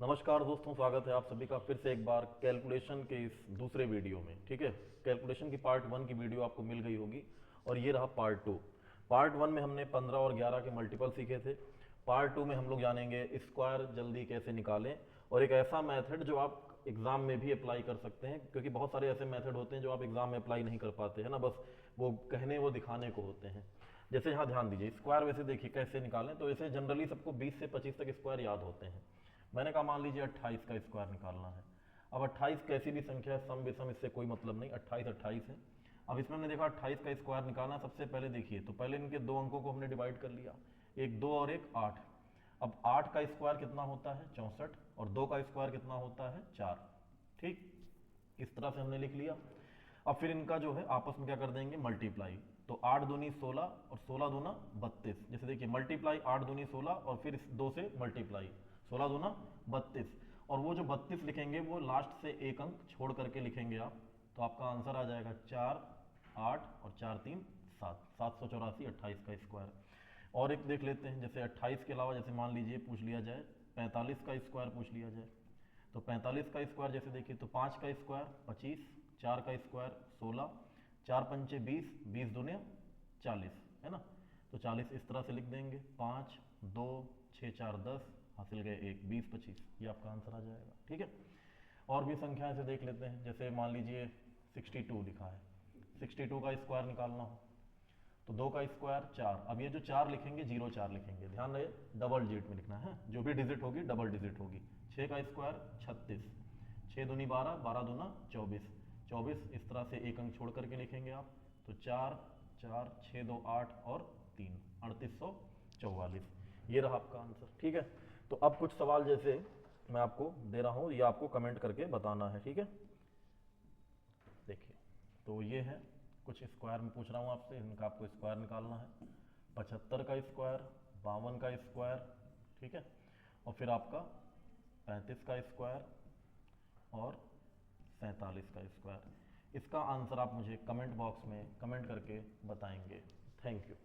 नमस्कार दोस्तों, स्वागत है आप सभी का फिर से एक बार कैलकुलेशन के इस दूसरे वीडियो में। ठीक है, कैलकुलेशन की पार्ट 1 की वीडियो आपको मिल गई होगी और ये रहा पार्ट 2। पार्ट 1 में हमने 15 और 11 के मल्टीपल सीखे थे। पार्ट 2 में हम लोग जानेंगे स्क्वायर जल्दी कैसे निकालें और एक ऐसा मेथड जो आप एग्जाम में भी अप्लाई कर सकते हैं, क्योंकि बहुत सारे ऐसे मेथड होते हैं जो आप एग्जाम में अप्लाई नहीं कर पाते हैं ना, बस वो कहने वो दिखाने को होते हैं। जैसे यहाँ ध्यान दीजिए, स्क्वायर वैसे देखिए कैसे निकालें। तो ऐसे जनरली सबको 20 से 25 तक स्क्वायर याद होते हैं। मैंने कहा मान लीजिए 28 का स्क्वायर निकालना है। अब 28 कैसी भी संख्या है, सम विषम इससे कोई मतलब नहीं, 28 28 है। अब इसमें हमने देखा 28 का स्क्वायर निकालना है। सबसे पहले देखिए, तो पहले इनके दो अंकों को हमने डिवाइड कर लिया, एक 2 और एक 8। अब 8 का स्क्वायर कितना होता है 64, और 2 का स्क्वायर कितना होता है 4। ठीक, इस तरह से हमने लिख लिया। अब फिर इनका जो है आपस में क्या कर देंगे, मल्टीप्लाई। तो 8 दूनी 16 और 16 दूना 32। जैसे देखिए मल्टीप्लाई 8 दूनी 16 और फिर इस 2 से मल्टीप्लाई 16 दूना 32। और वो जो 32 लिखेंगे वो लास्ट से एक अंक छोड़ करके लिखेंगे आप, तो आपका आंसर आ जाएगा 4 8 और 4 3 7, 784 28 का स्क्वायर। और एक देख लेते हैं, जैसे 28 के अलावा जैसे मान लीजिए पूछ लिया जाए 45 का स्क्वायर पूछ लिया जाए। तो 45 का स्क्वायर जैसे देखिए, तो 5 का स्क्वायर 25, 4 का स्क्वायर 16, 4 पंचे 20, 20 दूने 40, है ना। तो 40 इस तरह से लिख देंगे, 5 2 6 4 10, हासिल गए 1, 20 25, ये आपका आंसर आ जाएगा। ठीक है, और भी संख्या से देख लेते हैं। जैसे मान लीजिए 62 लिखा है, 62 का स्क्वायर निकालना हो तो 2 का स्क्वायर 4। अब ये जो 4 लिखेंगे 0 4 लिखेंगे, ध्यान रहे डबल डिजिट में लिखना है, जो भी डिजिट होगी डबल डिजिट होगी। 6 का स्क्वायर 36, 6 दूनी 12, 12 दूना 24, 24 इस तरह से एक अंक छोड़ करके लिखेंगे आप। तो 4 4 6 2 8 और 3 3844, ये रहा आपका आंसर। ठीक है, तो अब कुछ सवाल जैसे मैं आपको दे रहा हूँ, ये आपको कमेंट करके बताना है। ठीक है, देखिए तो ये है कुछ स्क्वायर में पूछ रहा हूँ आपसे, इनका आपको स्क्वायर निकालना है। 75 का स्क्वायर, 52 का स्क्वायर, ठीक है, और फिर आपका 35 का स्क्वायर और 47 का स्क्वायर। इसका आंसर आप मुझे कमेंट बॉक्स में कमेंट करके बताएंगे। Thank you.